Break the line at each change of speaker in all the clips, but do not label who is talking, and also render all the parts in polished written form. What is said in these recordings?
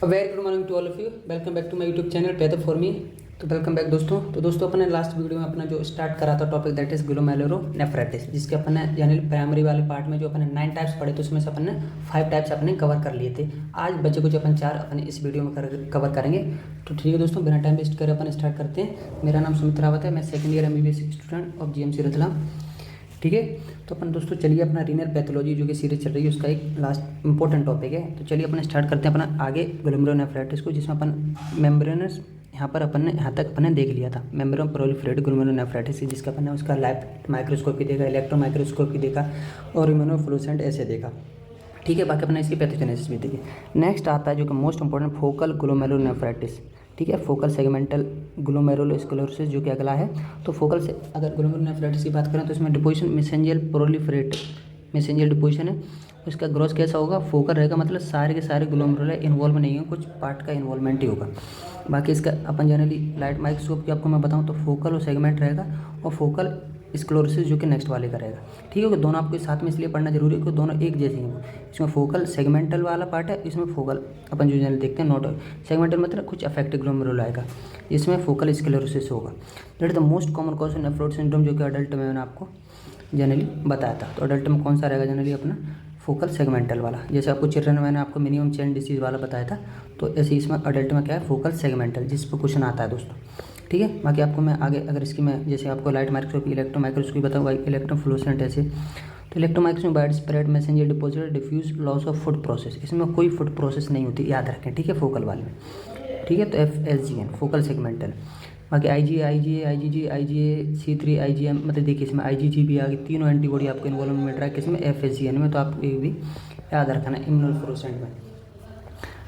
Very good morning to all of you. Welcome back to my YouTube channel path for me. तो welcome back दोस्तों। तो दोस्तों अपन ने last video में अपना जो स्टार्ट करा था टॉपिक दैट इज ग्लोमेरुलोनेफ्राइटिस, जिसके अपन ने यानी प्राइमरी वाले पार्ट में जो अपन ने 9 टाइप्स पढ़े थे उसमें से अपन ने 5 टाइप्स अपने कवर कर लिए थे। आज बचे कुछ अपन 4 अपन इस वीडियो में कवर करेंगे। तो ठीक है दोस्तों, बिना टाइम वेस्ट करे अपन स्टार्ट करते हैं। मेरा नाम सुमित रावत है, मैं second year MBBS student of GMC Ratlam. ठीक है, तो अपन दोस्तों चलिए अपना रीनल पैथोलॉजी जो कि सीरीज चल रही है उसका एक लास्ट इंपॉर्टेंट टॉपिक है। तो चलिए अपन स्टार्ट करते हैं अपना आगे ग्लोमेरुलोनेफ्राइटिस को, जिसमें अपन मेम्ब्रेनस यहाँ पर अपन ने यहाँ तक अपन ने देख लिया था मेम्ब्रेन प्रोलिफरेटिव ग्लोमेरुलोनेफ्राइटिस, जिसका अपन ने उसका लाइट माइक्रोस्कोपी देखा, इलेक्ट्रॉन माइक्रोस्कोपी देखा और इम्यूनोफ्लोरेसेंट ऐसे देखा। ठीक है, बाकी अपने इसकी पैथोजेनेसिस भी देखिए। नेक्स्ट आता है जो कि मोस्ट इंपॉर्टेंट फोकल ग्लोमेरुलोनेफ्राइटिस। ठीक है, फोकल सेगमेंटल ग्लोमेरुलोस्क्लेरोसिस जो कि अगला है। तो फोकल से अगर ग्लोमेरुलोनेफ्राइटिस की बात करें तो इसमें deposition mesangial proliferative mesangial deposition है। उसका ग्रोथ कैसा होगा, फोकल रहेगा, मतलब सारे के सारे ग्लोमेरुला इन्वॉल्व नहीं है, कुछ पार्ट का इन्वॉल्वमेंट ही होगा। बाकी इसका अपन जनरली लाइट माइक्रोस्कोप की आपको मैं बताऊं तो फोकल और सेगमेंट रहेगा और फोकल स्क्लेरोसिस जो कि नेक्स्ट वाले का रहेगा। ठीक है, कि दोनों आपको साथ में इसलिए पढ़ना जरूरी है कि दोनों एक जैसे ही हैं। इसमें फोकल सेगमेंटल वाला पार्ट है, इसमें फोकल अपन जो जनरली देखते हैं नॉट सेगमेंटल मतलब कुछ अफेक्टेड ग्लोमेरुला आएगा, इसमें फोकल स्क्लेरोसिस होगा। That is the most common cause of nephrotic syndrome जो कि अडल्ट में मैंने आपको जनरली बताया था। तो अडल्ट में कौन सा रहेगा जनरली अपना फोकल सेगमेंटल वाला। जैसे आपको चिल्ड्रन में मैंने आपको मिनिमम चेन डिसीज वाला बताया था, तो ऐसे इसमें अडल्ट में क्या है फोकल सेगमेंटल, जिस पर क्वेश्चन आता है दोस्तों। ठीक है, बाकी आपको मैं आगे अगर इसकी मैं जैसे आपको लाइट माइक्रोस्कोपी इलेक्ट्रो माइक्रोस्कोपी बताऊँ, इलेक्ट्रॉन फ्लोरेसेंट ऐसे। तो electro microscopy wide spread mesangial deposit diffuse loss of foot process, इसमें कोई फूड प्रोसेस नहीं होती, याद रखें। ठीक है, फोकल वाले में। ठीक है, तो FSGN फोकल सेगमेंटल। बाकी IgA, C3, IgM, मतलब देखिए इसमें IgG भी आ गई, तीनों एंटीबॉडी आपको इन्वॉल्वमेंट मिल रहा है किसमें, FSGN में। तो आपको ये भी याद रखना इम्यूनोफ्लोरेसेंट में।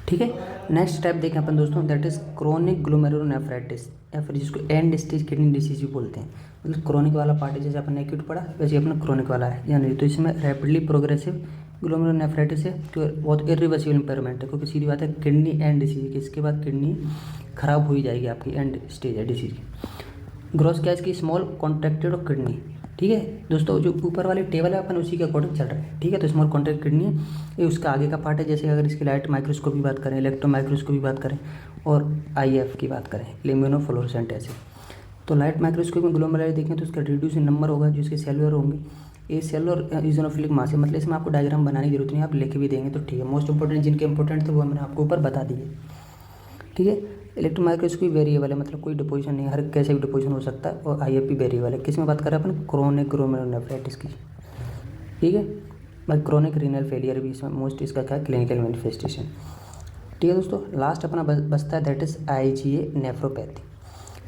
ठीक है, नेक्स्ट स्टेप देखें अपन दोस्तों, दैट इज क्रोनिक ग्लोमेरुलोनेफ्राइटिस या फिर जिसको एंड स्टेज किडनी डिसीज भी बोलते हैं। मतलब क्रोनिक वाला पार्ट है, जैसे अपन ने एक्यूट पढ़ा वैसे अपना क्रोनिक वाला है यानी। तो इसमें रैपिडली प्रोग्रेसिव ग्लोमेरुलोनेफ्राइटिस है, तो बहुत इरिवर्सिबल इंपेयरमेंट है, क्योंकि सीधी बात है किडनी एंड डिसीज, इसके बाद किडनी खराब हो ही जाएगी, आपकी एंड स्टेज है डिसीज की। ग्रोथ क्या है इसकी, स्मॉल कॉन्ट्रैक्टेड ऑफ किडनी। ठीक है दोस्तों, जो ऊपर वाली टेबल है अपन उसी के अकॉर्डिंग चल रहा है। ठीक है, तो स्मॉल कॉन्ट्रैक्ट किडनी है, ये उसका आगे का पार्ट है। जैसे अगर इसकी लाइट माइक्रोस्कोप की बात करें, इलेक्ट्रॉन माइक्रोस्कोप की बात करें और IF की बात करें, इम्यूनोफ्लोरेसेंट ऐसे। तो लाइट माइक्रोस्कोप में ग्लोमेरुलाई देखें तो उसका रिड्यूसिंग नंबर होगा, जो इसके सेलुलर होंगे, ये सेलुलर इजोनोफिलिक मास है। मतलब इसमें आपको डायग्राम बनाने की जरूरत नहीं, आप लिख भी देंगे तो ठीक है। मोस्ट इंपॉर्टेंट जिनके इंपॉर्टेंट थे वो मैंने आपको ऊपर बता दिए। ठीक है, इलेक्ट्रॉन माइक्रोस्कोपी वेरिएबल है, मतलब कोई डिपोजिशन नहीं, हर कैसे भी डिपोजिशन हो सकता है। और IF भी वेरिएबल है। किस में बात कर रहे हैं अपन, क्रोनिक ग्लोमेरुलोनेफ्राइटिस की। ठीक है, बाकी क्रोनिक रीनल फेलियर भी इसमें मोस्ट इसका क्या है, क्लिनिकल मैनिफेस्टेशन। ठीक है दोस्तों, लास्ट अपना बचता है दैट इज IgA नेफ्रोपैथी,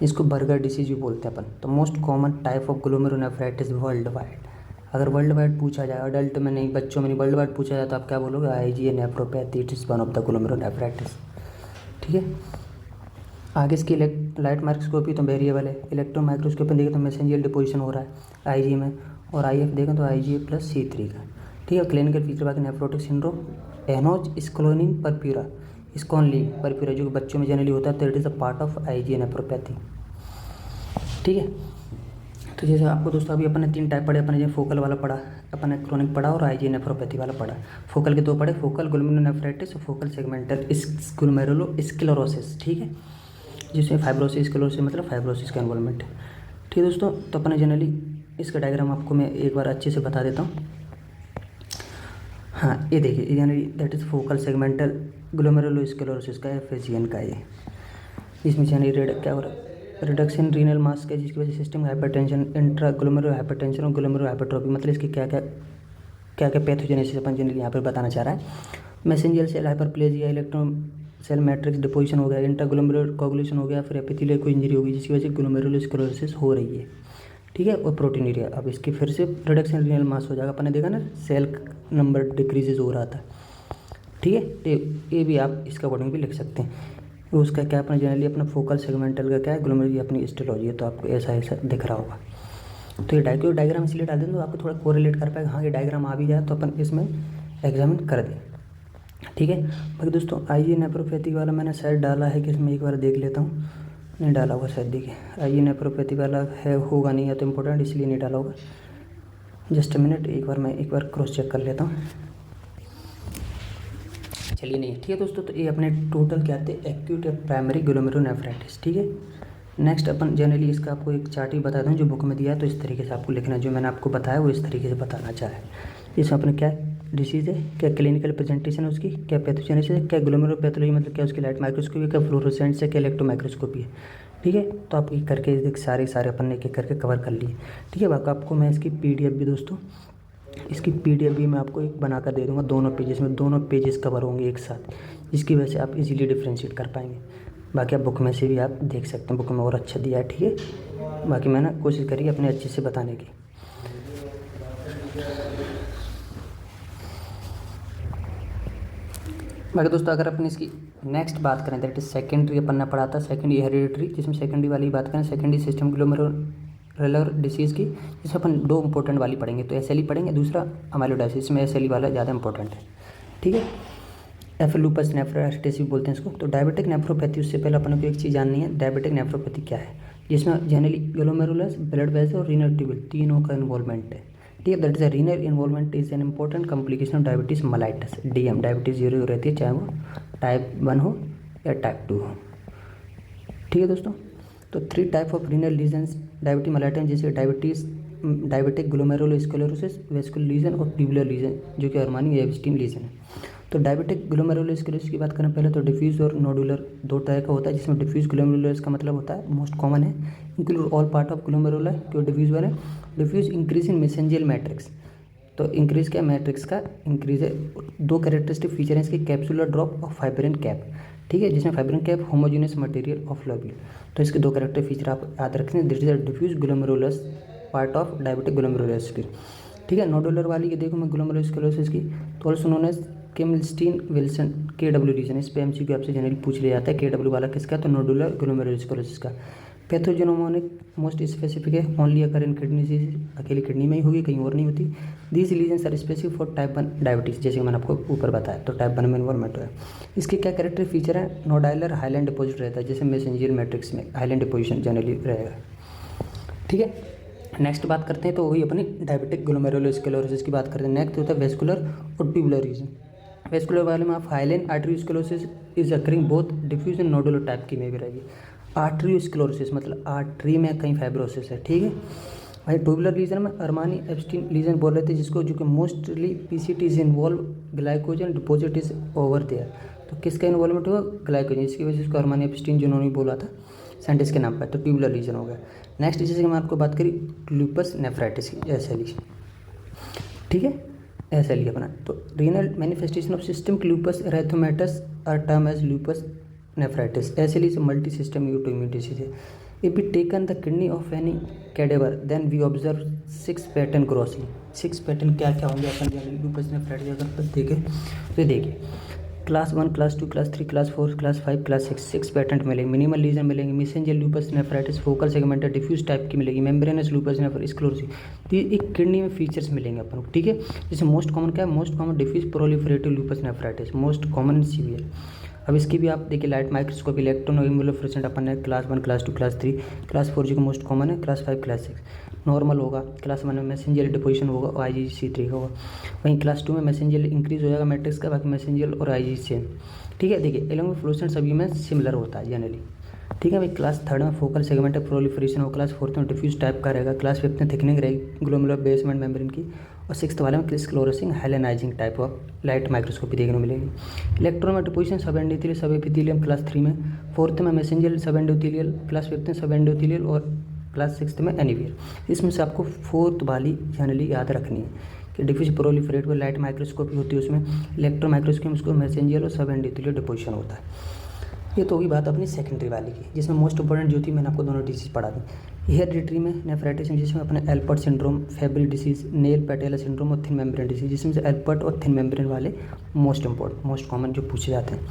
इसको बर्गर डिसीज भी बोलते हैं अपन। तो most common type of glomerulonephritis world wide. अगर वर्ल्ड वाइड पूछा जाए, अडल्ट में नहीं, बच्चों में नहीं, वर्ल्ड वाइड पूछा जाए तो आप क्या बोलोगे, IgA nephropathy, it is one of the glomerulonephritis. ठीक है, आगे इसकी लाइट माइक्रोस्कोपी तो वेरिएबल है, इलेक्ट्रॉन माइक्रोस्कोपी देखें तो मैसेंजियल डिपोजिशन हो रहा है IG में, और IF देखें तो IgA+C3 का। ठीक है, क्लिनिकल फीचर बाकी नेफ्रोटिक सिंड्रोम, एनोज स्क्लोनिन परप्यूरा, स्कॉनली परप्यूरा जो कि बच्चों में जनरली होता है, तो it is a part of IgA nephropathy. ठीक है, तो जैसे आपको दोस्तों अभी अपन ने 3 टाइप पढ़े, अपन ने फोकल वाला पढ़ा, अपन ने क्रोनिक पढ़ा और IgA नेफ्रोपैथी वाला पढ़ा। फोकल के 2 पढ़े, फोकल ग्लोमेरुलोनेफ्राइटिस और फोकल सेगमेंटल ग्लोमेरुलोस्क्लेरोसिस। ठीक है, जिसमें फाइब्रोसिस स्क्लेरोसिस मतलब फाइब्रोसिस का इन्वॉल्वमेंट है। ठीक है दोस्तों, तो अपने जनरली इसका डायग्राम आपको मैं एक बार अच्छे से बता देता हूँ। हाँ, ये देखिए generally that is focal segmental glomerulosclerosis का FSGN का ये। इसमें जनरली क्या हो रहा है, रिडक्शन रीनल मास का, जिसकी वजह से system hypertension, intra glomerular hypertension और ग्लोमेरुलर हाइपरट्रोफी, मतलब इसकी क्या क्या पैथोजेनेसिस अपन जनरली यहाँ पर बताना चाह रहा है। Mesangial cell hyperplasia, electron cell matrix deposition हो गया, इंट्राग्लोमेरुलर कोगुलेशन हो गया, फिर एपिथेलियल कोई इंजरी होगी जिसकी वजह से ग्लोमेरुलोस्क्लेरोसिस हो रही है। ठीक है, और प्रोटीनूरिया, अब इसकी फिर से रिडक्शन रीनल मास हो जाएगा। अपन ने देखा ना सेल नंबर डिक्रीजेज हो रहा था। ठीक है, ये भी आप इसका अकॉर्डिंग भी लिख सकते हैं। उसका क्या अपना जनरली अपना फोकल सेगमेंटल का क्या है, ग्लोमेरुलर अपनी हिस्टोलॉजी है, तो आपको ऐसा ऐसा दिख रहा होगा। तो ये डायग्राम इसलिए डाल दें तो आपको थोड़ा कोरिलेट कर पाएगा, हाँ ये डायग्राम आ भी जाए तो अपन इसमें एग्जामिन कर दें। ठीक है, बाकी दोस्तों IgA नेफ्रोपैथी वाला मैंने शायद डाला है कि इसमें एक बार देख लेता हूँ, नहीं डाला होगा शायद। देखिए IgA नेफ्रोपैथी वाला है, होगा नहीं है तो इम्पोर्टेंट, इसलिए नहीं डाला होगा। जस्ट मिनट, मैं एक बार क्रॉस चेक कर लेता हूँ। चलिए नहीं, ठीक है दोस्तों। तो ये अपने टोटल क्या आते हैं, एक्यूट या प्राइमरी ग्लोमेरुलोनेफ्राइटिस, ठीक है। नेक्स्ट अपन जनरली इसका आपको एक चार्ट ही बता दूँ जो बुक में दिया है, तो इस तरीके से आपको लिखना है, जो मैंने आपको बताया वो इस तरीके से बताना चाहे। इसमें अपने क्या डिसीज़ है, क्या क्लिनिकल प्रेजेंटेशन है उसकी, क्या पैथोजेनेसिस है, क्या ग्लोमेरुलोपैथोलॉजी मतलब क्या उसकी लाइट माइक्रोस्कोपी है, क्या फ्लोरोसेंट्स है, क्या इलेक्ट्रो माइक्रोस्कोपी है, ठीक है। तो आप ये करके देख सारे अपन ने एक एक करके कवर कर लिए, ठीक है। बाकी आपको मैं इसकी PDF भी दोस्तों, इसकी PDF भी मैं आपको एक बना कर दे दूँगा, दोनों पेजेस में, दोनों पेजेस कवर होंगे एक साथ, जिसकी वजह से आप इजीली डिफ्रेंशिएट कर पाएंगे। बाकी आप बुक में से भी आप देख सकते हैं, बुक में और अच्छा दिया है, ठीक है। बाकी मैंने कोशिश करी अपने अच्छे से बताने की। बाकी दोस्तों अगर अपन इसकी नेक्स्ट बात करें, दैट इज सेकेंडरी, अपन ने पढ़ा था सेकेंडरी हेरिडिटरी, जिसमें सेकेंडरी वाली बात करें, सेकेंडरी सिस्टम ग्लोमेरुलर डिसीज़ की, जिसमें अपन 2 इंपॉर्टेंट वाली पढ़ेंगे, तो SLE पढ़ेंगे, दूसरा अमाइलोइडोसिस, इसमें SLE वाला ज़्यादा इंपॉर्टेंट है, ठीक है। लूपस नेफ्राइटिस भी बोलते हैं इसको। तो डायबिटिक नेफ्रोपैथी, उससे पहले अपन को एक चीज़ जाननी है, डायबिटिक नेफ्रोपैथी क्या है, जिसमें जनरली ग्लोमेरुलस, ब्लड वेसल और रीनल ट्यूबल तीनों का इन्वॉल्वमेंट है, ठीक है। That is a renal involvement is an important complication of diabetes mellitus, DM। Diabetes zero रहती है, चाहे वो टाइप 1 हो या टाइप 2 हो, ठीक है दोस्तों। तो 3 type of renal lesions diabetes mellitus, जैसे डायबिटिक ग्लोमेरुलोस्क्लेरोसिस, वेस्कुलर लीजन और ट्यूबुलर लीजन, जो कि अरमानी एब्स्टीन लीजन है। तो डायबिटिक ग्लोमेरुलोस्क्लेरोसिस की बात करें पहले, तो डिफ्यूज और नोडुलर 2 तरह का होता है, जिसमें डिफ्यूज ग्लोमेरुलोस का मतलब होता है मोस्ट कॉमन है, include all part of glomerular, जो डिफ्यूज वाला है। Diffuse increase in mesangial matrix, तो इंक्रीज क्या मैट्रिक्स का इंक्रीज है। 2 कैरेक्टरिस्टिक फीचर हैं इसके, कैप्सुलर ड्रॉप और फाइब्रिन कैप, ठीक है, जिसमें fibrin cap homogeneous material of lobule. तो इसके 2 कैरेक्टर फीचर आप याद रखें। This is a diffuse glomerulus part of diabetic glomerulosclerosis, ठीक है। नोडुलर वाली ये देखो मैं ग्लोमेरुलोस्क्लेरोसिस की, तो also known as Kimmelstiel Wilson KW region, इस पे MCQ आपसे जनरली पूछ लिया जाता है। KW वाला किसका, तो नोडुलर ग्लोमेरुलोस्क्लेरोसिस का। पैथोजेनोमोनिक मोस्ट स्पेसिफिक है, only occur in kidney disease, अकेली किडनी में ही होगी, कहीं और नहीं होती। These lesions are specific for type 1 diabetes, जैसे मैंने आपको ऊपर बताया, तो टाइप 1 में इन्वॉल्वमेंट है। इसके क्या कैरेक्टर फीचर है, नोडाइलर हाईलैंड डिपोजिट रहता है, जैसे मेसेंजियल मैट्रिक्स में हाईलैंड डिपोजिशन जनरली रहेगा, ठीक है। नेक्स्ट बात करते हैं, तो वही अपनी डायबिटिक ग्लोमेरुलोस्क्लेरोसिस की बात करते हैं। नेक्स्ट होता है वेस्कुलर और ट्यूबुलर रीजन। वेस्कुलर वाले में आप hyaline arteriolosclerosis is occurring both diffuse and nodular type की में भी रहेगी। आर्टरियोस्क्लेरोसिस मतलब आर्टरी में कहीं फाइब्रोसिस है, ठीक है भाई। ट्यूबुलर लीजन में अरमानी एब्स्टीन लीजन बोल रहे थे, जिसको जो कि mostly PCT is involve, glycogen deposit is over there. तो किसका इन्वॉल्वमेंट हुआ, ग्लाइकोजन, इसकी वजह से इसको अरमानी एब्स्टीन जिन्होंने बोला था साइंटिस्ट के नाम पर, तो ट्यूबुलर लीजन हो गया। नेक्स्ट जैसे कि मैं आपको बात करी लूपस नेफ्राइटिस की, SLE, ठीक है, SLE अपना। तो renal manifestation of systemic lupus erythematosus are term as lupus nephritis. SLE is multi system autoimmune disease है। If we taken the kidney of any cadaver then we observe 6 pattern grossly. 6 pattern क्या क्या होंगे अपन loops nephritis अगर देखें तो देखिए, class 1, class 2, class 3, class 4, class 5, class 6 pattern मिलेंगे। Minimal lesion मिलेंगे, mesangial lupus nephritis, focal segmented diffuse type की मिलेगी, मेम्ब्रेनस लूपस नेफ्राइटिस, तो एक किडनी में फीचर्स मिलेंगे अपन को, ठीक है। जैसे मोस्ट कॉमन क्या है, most common diffuse proliferative lupus nephritis, most common in severe. अब इसकी भी आप देखिए लाइट माइक्रोस्कोप, इलेक्ट्रॉन इम्यूनोफ्लोरेसेंट अपन ने क्लास 1, क्लास 2, क्लास 3, क्लास 4 जो कि मोस्ट कॉमन है, क्लास 5, क्लास 6 नॉर्मल होगा, क्लास 1 में मैसेंजर डिपोजिशन होगा और IgG3 का होगा। वहीं क्लास 2 में मैसेंजर इंक्रीज हो जाएगा मैट्रिक्स का, बाकी मैसेंजर और IgG सेम, ठीक है। देखिए एलोंग फ्लोरेसेंट सभी में सिमिलर होता है जनरली, ठीक है भाई। क्लास 3 में फोकल सेगमेंट प्रोलिफरेशन हो, क्लास 4 में डिफ्यूज टाइप का रहेगा, क्लास 5 में थिकनिंग रहेगी ग्लोमेरुलर बेसमेंट मेम्ब्रेन की, और 6th वाले में क्रिस्क्लोरेसिंग हाइलेनाइजिंग टाइप ऑफ लाइट माइक्रोस्कोपी देखने को मिलेगी। इलेक्ट्रॉन में डिपोजिशन सब एंडोथेलियल सब एपिथेलियम क्लास 3 में, 4th में मैसेंजर सब एंडोथेलियल, क्लास 5 में सब एंडोथेलियल और क्लास 6th में एनीवियर। इसमें से आपको 4th वाली जनरली याद रखनी है कि डिफ्यूज प्रोलिफरेट में लाइट माइक्रोस्कोपी होती है, उसमें इलेक्ट्रो माइक्रोस्कोपी में उसको मैसेंजर और सब एंडोथेलियल डिपोजिशन होता है। ये तो होगी बात अपनी सेकेंडरी वाली की, जिसमें मोस्ट इंपॉर्टेंट जो थी मैंने आपको दोनों डिसीज पढ़ा दी। हेरिडिटरी में नेफ्राइटिस जिसमें अपने Alport syndrome, Fabry disease, nail patella syndrome और थिन मेम्ब्रेन डिसीज, जिसमें से एल्पर्ट और थिन मेम्ब्रेन वाले मोस्ट इंपॉर्टेंट मोस्ट कॉमन जो पूछे जाते हैं।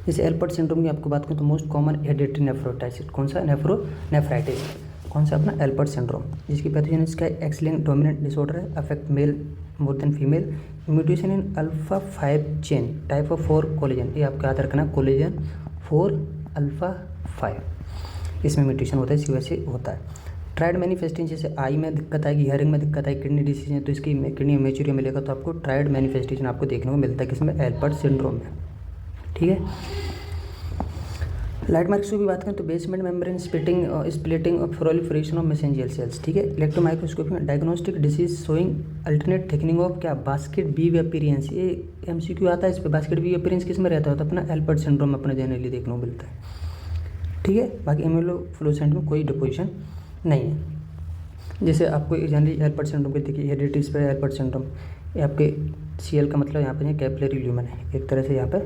जैसे एल्पर्ट सिंड्रोम की आपको बात करूँ तो मोस्ट कॉमन हेरिडिटरी नेफ्रोटाइटिस, कौन सा नेफ्राइटिस, कौन सा अपना एल्पर्ट सिंड्रोम, जिसकी पैथोजेनेसिस का एक्स-लिंक्ड डोमिनेंट डिसऑर्डर है, affect male more than female, mutation in alpha 5 chain type of 4 collagen, ये आपको याद रखना, कोलेजन 4 अल्फा 5 इसमें म्यूटेशन होता है, इसी वजह से होता है। ट्राइड मैनिफेस्टेशन जैसे आई में दिक्कत आएगी, हेयरिंग में दिक्कत आएगी, किडनी डिसीज है तो इसकी किडनी मैच्योरिटी मिलेगा, तो आपको ट्राइड मैनिफेस्टेशन आपको देखने को मिलता है किसमें, एल्पर्ट सिंड्रोम में, ठीक है। लाइट माइक्रोस्कोपी की बात करें तो बेसमेंट मेम्ब्रेन स्प्लिटिंग और प्रोलिफरेशन ऑफ मेसेंजियल सेल्स, ठीक है। इलेक्ट्रॉन माइक्रोस्कोपी में diagnostic disease showing alternate thickening of क्या बास्केट वीव अपीयरेंस, ये MCQ आता है इस पर। बास्केट वीव अपीयरेंस किस में रहता है तो अपना एल्पर्ट सिंड्रोम अपना जनरली देखने को मिलता है, ठीक है। बाकी इम्यूनोफ्लोरेसेंट में कोई डिपोजिशन नहीं है। जैसे आपको जनरली एल्पर्ट सिंड्रोम के देखिए हेरिडिटीज पे एल्पर्ट सिंड्रोम, ये आपके CL का मतलब यहाँ पे कैपिलरी ल्यूमन है, एक तरह से यहाँ पे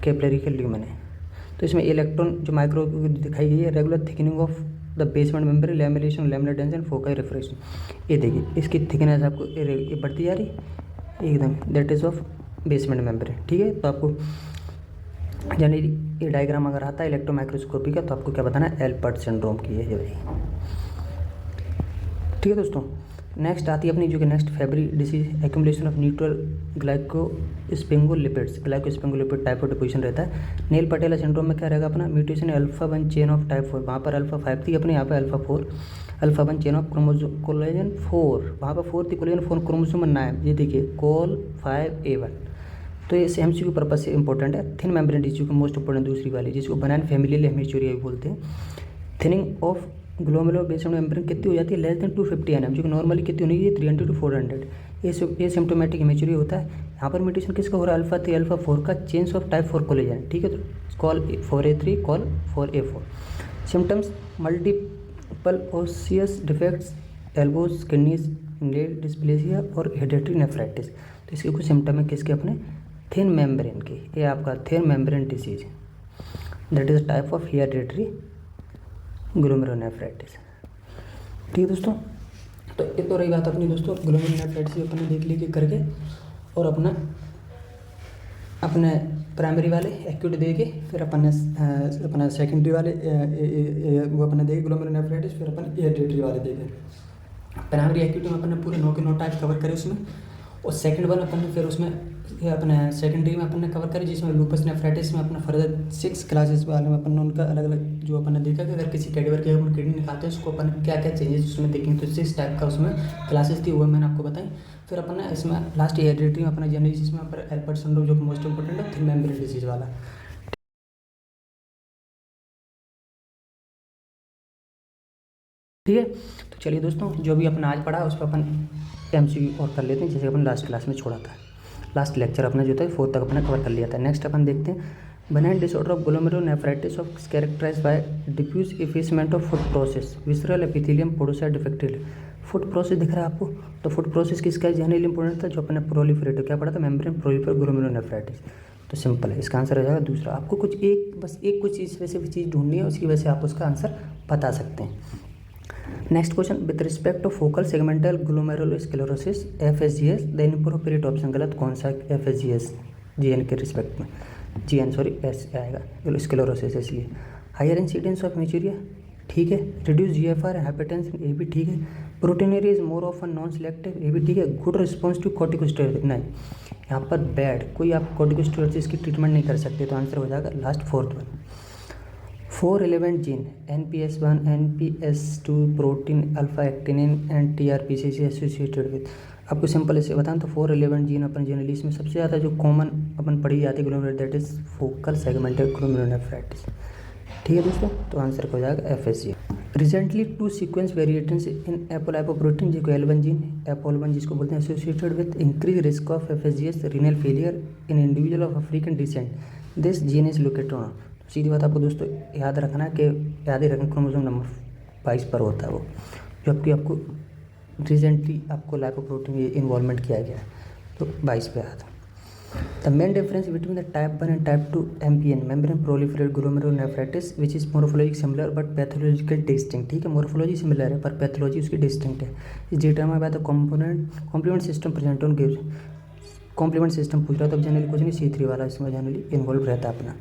कैपिलरी के ल्यूमन है। तो इसमें इलेक्ट्रॉन जो माइक्रो दिखाई गई है regular thickening of the basement membrane, lamination, laminar densa, foci refraction, ये देखिए इसकी थिकनेस आपको ये बढ़ती जा रही एकदम, that is of basement membrane, ठीक है। तो आपको यानी ये डायग्राम अगर आता है इलेक्ट्रॉन माइक्रोस्कोपी का तो आपको क्या बताना है, एल्पर्ट सिंड्रोम की है ये भाई, ठीक है दोस्तों। नेक्स्ट आती है अपनी जो कि next Fabry disease, accumulation of neutral glycosphingolipids, glycosphingolipid type of deposition रहता है। नेल पटेला सिंड्रोम में क्या रहेगा अपना mutation alpha 1 chain of type 4, वहाँ पर अल्फा 5 थी अपने, यहाँ पर अल्फा 1 चेन ऑफ कोलेजन 4, वहाँ पर 4 थी, कोलेजन 4 क्रोमोसोम 9, ये देखिए कॉल 5A1। तो ये MCQ पर्पज से इंपॉर्टेंट है। थिन मेम्ब्रेन डिसीज को मोस्ट इंपॉर्टेंट दूसरी वाली जिसको बनान फैमिलियल हेमिचूरिया भी बोलते हैं। Thinning of glomerular basement membrane कितनी हो जाती है, लेस देन 250 nm, जो कि नॉर्मली कितनी होनी चाहिए 300 to 400। ये सिम्टोमेटिक हेमिचूरिया होता है। यहाँ पर म्यूटेशन किसका हो रहा है, अल्फा 3 अल्फा 4 का चेंज ऑफ टाइप 4 कोलेजन, ठीक है। तो col 4A3 col 4A4। Symptoms multiple osseous defects, elbows, kidneys, nail dysplasia और हेरेडिटरी नेफ्राइटिस। तो इसके कुछ सिम्टम है किसके अपने थिन मेम्ब्रेन के, ये आपका thin membrane disease, that is type of hereditary glomerulonephritis, ठीक है दोस्तों। तो ये तो रही बात अपनी दोस्तों ग्लोमेरुलोनेफ्राइटिस अपने देख लीजिए करके, और अपने प्राइमरी वाले एक्यूट दे के फिर अपना सेकेंडरी वाले वो अपने देखे ग्लोमेरुलोनेफ्राइटिस, फिर अपन हेरेडिटरी वाले देखे। प्राइमरी एक्यूट में अपने पूरे 9 के 9 टाइप कवर करे उसमें, और सेकंड वन अपन ने फिर उसमें अपने सेकेंडरी में अपन ने कवर करी जिसमें लूपस नेफ्राइटिस में अपना फर्दर 6 क्लासेस वाले में अपन ने उनका अलग अलग जो अपन ने देखा कि अगर किसी कैटेगरी के अपन किडनी निकालते हैं उसको अपन क्या क्या चेंजेस उसमें देखेंगे। तो 6 टाइप का उसमें क्लासेस थी, वो मैंने आपको बताई। फिर अपन ने इसमें लास्ट हेरेडिटरी में अपना जनरली जिसमें एल्पर्ट सिंड्रोम जो कि मोस्ट इंपॉर्टेंट है थिन मेम्ब्रेन डिसीज वाला, ठीक है। तो चलिए दोस्तों जो भी अपना आज पढ़ा उस पर अपन MCQ और कर लेते हैं जैसे अपन लास्ट क्लास में छोड़ा था। लास्ट लेक्चर अपना जो था 4 तक अपना कवर कर लिया था। नेक्स्ट अपन देखते हैं benign disorder of glomerulonephritis of characterize by diffuse effacement of foot process, visceral epithelium podocyte defective. Foot process दिख रहा है आपको, तो फूड प्रोसेस किसका जनरली इंपॉर्टेंट था जो अपने प्रोलिफरेटिव क्या पढ़ा था, मेम्ब्रेन प्रोलिफर ग्लोमेरुलोनेफ्राइटिस। तो सिंपल है, इसका आंसर हो जाएगा दूसरा। आपको कुछ कुछ स्पेसिफिक चीज़ ढूंढनी है, उसकी वजह से आप उसका आंसर बता सकते हैं। Next question with respect to focal segmental glomerulosclerosis FSGS the inappropriate option, गलत कौन सा FSGS GN के रिस्पेक्ट में, GN सॉरी S आएगा, स्क्लेरोसिस इसलिए। हायर इंसिडेंस ऑफ मेचूरिया, ठीक है। रिड्यूस GFR हाइपरटेंशन, ये भी ठीक है। Proteinuria is more of non selective, ये भी ठीक है। गुड रिस्पॉन्स टू कॉर्टिकोस्टेरॉइड, नहीं यहाँ पर बैड, कोई आप कॉर्टिकोस्टेरॉइड की ट्रीटमेंट नहीं कर सकते, तो आंसर हो जाएगा last 4th one. 4 relevant gene NPS1 NPS2 protein alpha actinin and TRPC से एसोसिएटेड विद। आपको सिंपल ऐसे बताएं तो 4 relevant जीन अपन जनरली इसमें सबसे ज़्यादा जो कॉमन अपन पढ़ी जाती है glomerular that is focal segmental glomerulonephritis, ठीक है दोस्तों। तो आंसर हो जाएगा FSG। Recently 2 sequence variations in apolipoprotein जिसको L1 जीन एपोल1 जिसको बोलते हैं associated with increase risk of FSGS renal failure in individual of African descent, this gene is located on. सीधी बात आपको दोस्तों याद रखना कि याद ही रखना क्रोमोसोम नंबर 22 पर होता है वो, जो आपको रिसेंटली आपको लाइपोप्रोटीन इन्वॉल्वमेंट किया गया है, तो 22 पे आया था। The main difference between the type 1 and type 2 MPN membrane proliferated glomerulonephritis which is morphologic similar but pathological distinct, ठीक है। मोर्फोलॉजी सिमिलर है पर पैथोलॉजी उसकी डिस्टिंक्ट है। Is determined by the complement system present on gives, complement system पूछ रहा था, अब जनरली कुछ नहीं C3 वाला इसमें जनरली इन्वॉल्व रहता है अपना।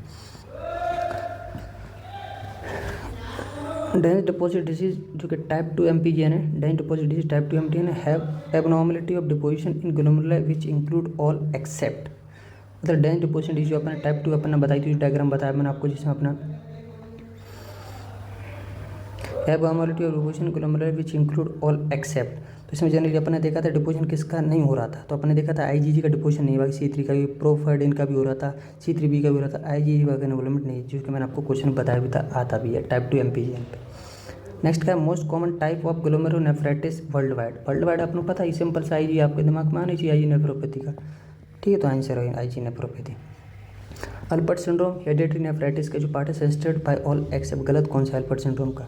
डेंस डिपॉजिट डिसीज जो कि टाइप 2 MPGN है, dense deposit disease type 2 MPGN have abnormality of deposition in glomeruli which include all except, मतलब डेंस डिपोजिशन डिसीज जो अपना टाइप 2 अपना बताई थी, डायग्राम बताया मैंने आपको जिसमें अपना abnormality of deposition glomeruli which include all except, तो इसमें जनरली अपन ने देखा था डिपोजिशन किसका नहीं हो रहा था, तो अपन ने देखा था IgG का डिपोजिशन नहीं, बाकी C3 का भी, प्रोफाइडिन का भी हो रहा था, C3b का भी हो रहा था, IgG का एनवॉल्वमेंट नहीं, जो कि मैंने आपको क्वेश्चन बताया भी था, आता भी है टाइप 2 MPGN पे। नेक्स्ट का है most common type of glomerulonephritis world wide आपको पता है, सिंपल सा IG आपके दिमाग में आनी चाहिए, IG नेफ्रोपैथी का, ठीक है। तो आंसर है IG nephropathy. Alport syndrome hereditary nephritis का जो पार्ट है सजेस्टेड बाय ऑल एक्सेप्ट, गलत कौन सा अल्पर्ट सिंड्रोम का,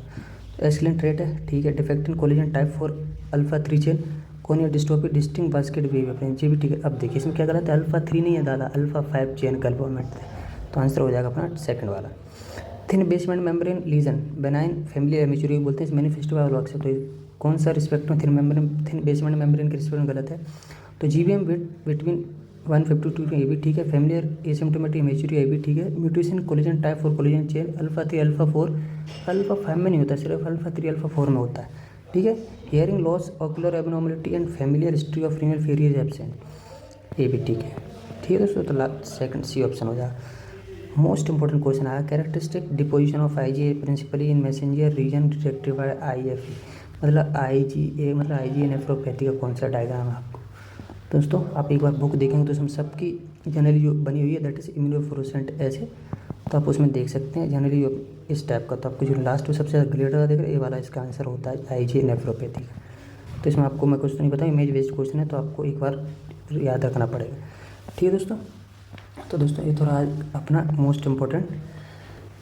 एक्सीलेंट ट्रेट है, ठीक है। Defect in collagen type 4 alpha 3 chain corneal dystrophy distinct basket behaviour, ये भी ठीक है। अब देखिए इसमें क्या गलत है, अल्फा 3 नहीं है दादा, अल्फा 5 चेन का अल्फामेंट है, तो आंसर हो जाएगा अपना सेकंड वाला। Thin basement membrane lesion benign family hematuria बोलते हैं, इस मैनिफेस्टो वाला एक्सेप्ट, तो कौन सा रिस्पेक्ट में थिन बेसमेंट मेम्ब्रेन के रिस्पेक्ट में गलत है, तो GBM बिटवीन 152 ये भी ठीक है। फैमिलियर एसिम्टोमेटिक इमेचुरी ये भी ठीक है। Mutation collagen type 4 collagen chain alpha 3 alpha 4 alpha 5 में नहीं होता, सिर्फ अल्फा 3 अल्फा 4 में होता है, ठीक है। Hearing loss ocular abnormality and familiar history of renal failure absent, ये भी ठीक है, ठीक है दोस्तों। तो सेकंड C ऑप्शन हो जाएगा। मोस्ट इंपॉर्टेंट क्वेश्चन आया, characteristic deposition of IgA principally in mesangial region detected by IFE, मतलब IgA मतलब IgA नेफ्रोपैथी का कौन सा डायग्राम है आपको दोस्तों, आप एक बार बुक देखेंगे तो उसमें सबकी जनरली जो बनी हुई है दैट इज इम्यूनोफ्लोरेसेंट ऐसे, तो आप उसमें देख सकते हैं जनरली इस टाइप का। तो आपको जो लास्ट में सबसे ज़्यादा ग्लेटर देख रहे हैं, ये वाला इसका आंसर होता है IgA नेफ्रोपैथी का। तो इसमें आपको मैं क्वेश्चन नहीं बताऊँ, इमेज बेस्ड क्वेश्चन है, तो आपको एक बार याद रखना पड़ेगा, ठीक है दोस्तों। तो दोस्तों ये थोड़ा अपना मोस्ट इम्पोर्टेंट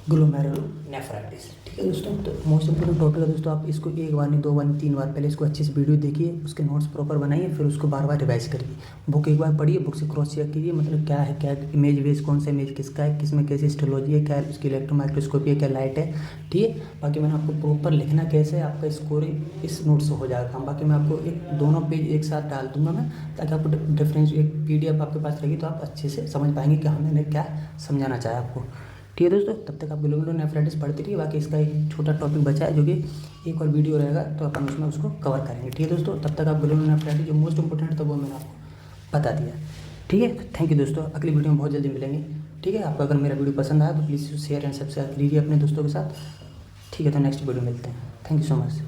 ग्लोमेरुलोनेफ्राइटिस, ठीक है दोस्तों। तो मोस्ट इंपोर्टेंट टॉपिक है दोस्तों, आप इसको एक बार नहीं 2 बार नहीं 3 बार पहले इसको अच्छे से वीडियो देखिए, उसके नोट्स प्रॉपर बनाइए, फिर उसको बार बार रिवाइज करिए, बुक एक बार पढ़िए, बुक से क्रॉस चेक कीजिए, मतलब क्या है क्या इमेज बेस, कौन सा इमेज किसका है, किस में कैसी हिस्टोलॉजी है, क्या है उसकी इलेक्ट्रो माइक्रोस्कोपी है, क्या लाइट है, ठीक है। बाकी मैंने आपको प्रॉपर लिखना कैसे है, आपका स्कोरिंग इस नोट से हो जाएगा। बाकी मैं आपको दोनों पेज एक साथ डाल दूंगा मैं, ताकि आपको डिफरेंस एक PDF आपके पास रहेगी, तो आप अच्छे से समझ पाएंगे कि हमने क्या समझाना चाहा आपको, ठीक है दोस्तों। तब तक आप ग्लोमेरुलोनेफ्राइटिस पढ़ते रहिए, बाकी इसका एक छोटा टॉपिक बचा है जो कि एक और वीडियो रहेगा, तो अपन उसमें उसको कवर करेंगे, ठीक है दोस्तों। तब तक आप ग्लोमेरुलोनेफ्राइटिस जो मोस्ट इंपोर्टेंट था वो मैंने आपको बता दिया, ठीक है। थैंक यू दोस्तों, अगली वीडियो में बहुत जल्दी मिलेंगे, ठीक है। आपको अगर मेरा वीडियो पसंद आया तो प्लीज़ शेयर एंड सब्सक्राइब कीजिए अपने दोस्तों के साथ, ठीक है। तो नेक्स्ट वीडियो मिलते हैं, थैंक यू सो मच।